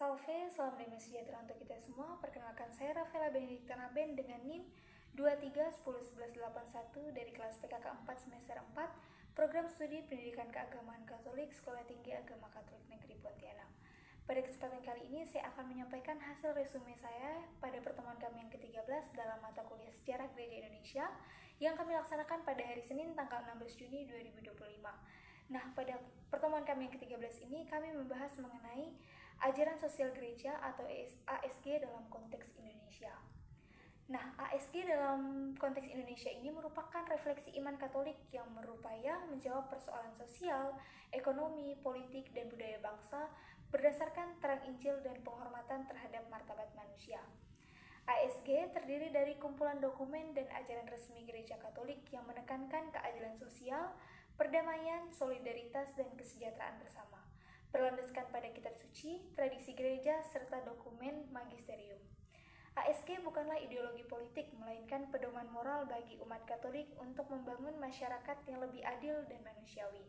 Salve, salam damai sejahtera untuk kita semua. Perkenalkan saya Rafaela Benedikta Naben dengan NIM 23101181 dari kelas PKK 4 semester 4, Program Studi Pendidikan Keagamaan Katolik Sekolah Tinggi Agama Katolik Negeri Pontianak. Pada kesempatan kali ini saya akan menyampaikan hasil resume saya pada pertemuan kami yang ke-13 dalam mata kuliah Sejarah Gereja Indonesia yang kami laksanakan pada hari Senin tanggal 16 Juni 2025. Nah, pada pertemuan kami yang ke-13 ini kami membahas mengenai ajaran sosial gereja atau ASG dalam konteks Indonesia. Nah, ASG dalam konteks Indonesia ini merupakan refleksi iman Katolik yang berupaya menjawab persoalan sosial, ekonomi, politik, dan budaya bangsa berdasarkan terang Injil dan penghormatan terhadap martabat manusia. ASG terdiri dari kumpulan dokumen dan ajaran resmi Gereja Katolik yang menekankan keadilan sosial, perdamaian, solidaritas, dan kesejahteraan bersama, berlandaskan pada kitab suci, tradisi gereja, serta dokumen magisterium. ASG bukanlah ideologi politik, melainkan pedoman moral bagi umat Katolik untuk membangun masyarakat yang lebih adil dan manusiawi.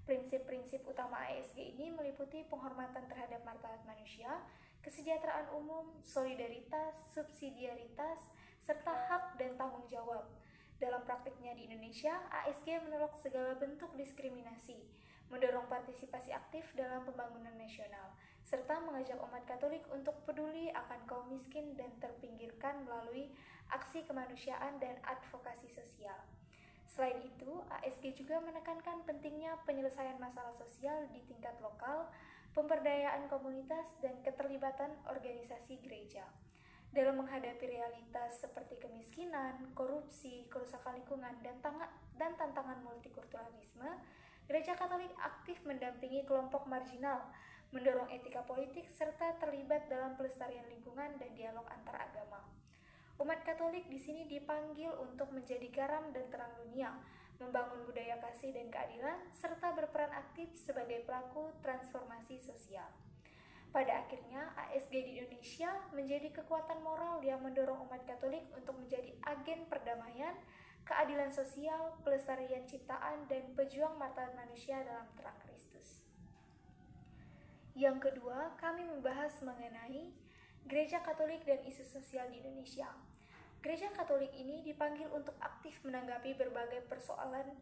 Prinsip-prinsip utama ASG ini meliputi penghormatan terhadap martabat manusia, kesejahteraan umum, solidaritas, subsidiaritas, serta hak dan tanggung jawab. Dalam praktiknya di Indonesia, ASG menolak segala bentuk diskriminasi, mendorong partisipasi aktif dalam pembangunan nasional, serta mengajak umat Katolik untuk peduli akan kaum miskin dan terpinggirkan melalui aksi kemanusiaan dan advokasi sosial. Selain itu, ASG juga menekankan pentingnya penyelesaian masalah sosial di tingkat lokal, pemberdayaan komunitas, dan keterlibatan organisasi gereja. Dalam menghadapi realitas seperti kemiskinan, korupsi, kerusakan lingkungan, dan tantangan multikulturalisme, Gereja Katolik aktif mendampingi kelompok marginal, mendorong etika politik, serta terlibat dalam pelestarian lingkungan dan dialog antar agama. Umat Katolik di sini dipanggil untuk menjadi garam dan terang dunia, membangun budaya kasih dan keadilan, serta berperan aktif sebagai pelaku transformasi sosial. Pada akhirnya, ASG di Indonesia menjadi kekuatan moral yang mendorong umat Katolik untuk menjadi agen perdamaian, keadilan sosial, pelestarian ciptaan, dan pejuang martabat manusia dalam terang Kristus. Yang kedua, kami membahas mengenai Gereja Katolik dan isu sosial di Indonesia. Gereja Katolik ini dipanggil untuk aktif menanggapi berbagai persoalan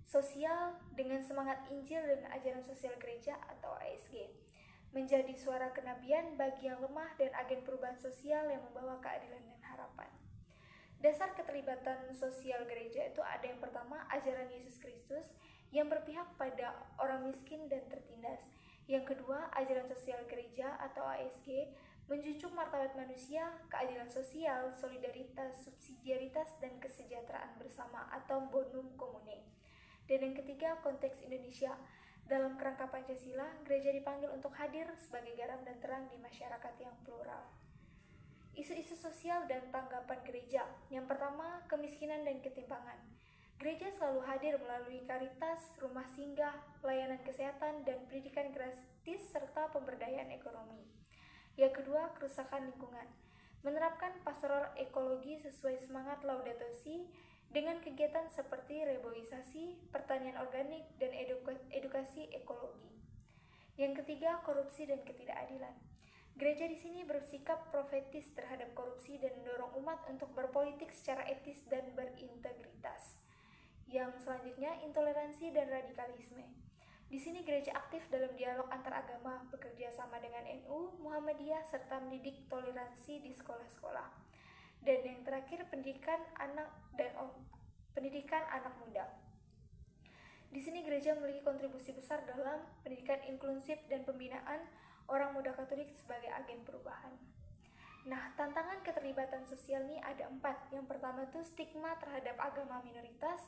sosial dengan semangat Injil dan ajaran sosial gereja atau ASG, menjadi suara kenabian bagi yang lemah dan agen perubahan sosial yang membawa keadilan dan harapan. Dasar keterlibatan sosial gereja itu ada yang pertama, ajaran Yesus Kristus yang berpihak pada orang miskin dan tertindas. Yang kedua, ajaran sosial gereja atau ASG menjunjung martabat manusia, keadilan sosial, solidaritas, subsidiaritas, dan kesejahteraan bersama atau bonum commune. Dan yang ketiga, konteks Indonesia. Dalam kerangka Pancasila, gereja dipanggil untuk hadir sebagai garam dan terang di masyarakat yang plural. Isu-isu sosial dan tanggapan gereja. Yang pertama, kemiskinan dan ketimpangan. Gereja selalu hadir melalui karitas, rumah singgah, pelayanan kesehatan, dan pendidikan gratis serta pemberdayaan ekonomi. Yang kedua, kerusakan lingkungan. Menerapkan pastoral ekologi sesuai semangat Laudato Si dengan kegiatan seperti reboisasi, pertanian organik, dan edukasi ekologi. Yang ketiga, korupsi dan ketidakadilan. Gereja di sini bersikap profetis terhadap korupsi dan mendorong umat untuk berpolitik secara etis dan berintegritas. Yang selanjutnya, intoleransi dan radikalisme. Di sini gereja aktif dalam dialog antar agama, bekerja sama dengan NU, Muhammadiyah, serta mendidik toleransi di sekolah-sekolah. Dan yang terakhir, pendidikan anak muda. Di sini gereja memiliki kontribusi besar dalam pendidikan inklusif dan pembinaan orang muda Katolik sebagai agen perubahan. Nah, tantangan keterlibatan sosial ini ada 4. Yang pertama itu stigma terhadap agama minoritas.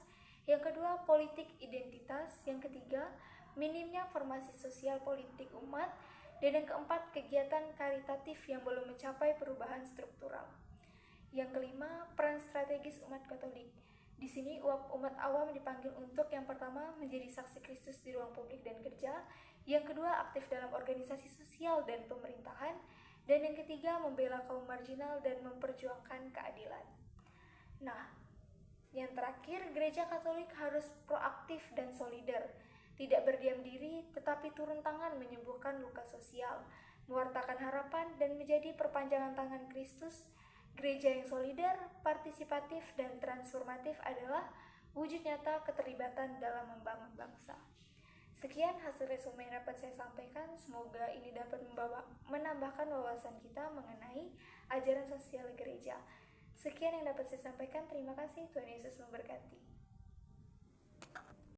Yang kedua, politik identitas. Yang ketiga, minimnya formasi sosial politik umat. Dan yang keempat, kegiatan karitatif yang belum mencapai perubahan struktural. Yang kelima, peran strategis umat Katolik. Di sini umat awam dipanggil untuk yang pertama menjadi saksi Kristus di ruang publik dan kerja, yang kedua aktif dalam organisasi sosial dan pemerintahan, dan yang ketiga membela kaum marginal dan memperjuangkan keadilan. Nah, yang terakhir, gereja Katolik harus proaktif dan solider, tidak berdiam diri tetapi turun tangan menyembuhkan luka sosial, mewartakan harapan, dan menjadi perpanjangan tangan Kristus. Gereja yang solidar, partisipatif, dan transformatif adalah wujud nyata keterlibatan dalam membangun bangsa. Sekian hasil resume yang dapat saya sampaikan. Semoga ini dapat menambahkan wawasan kita mengenai ajaran sosial gereja. Sekian yang dapat saya sampaikan. Terima kasih. Tuhan Yesus memberkati.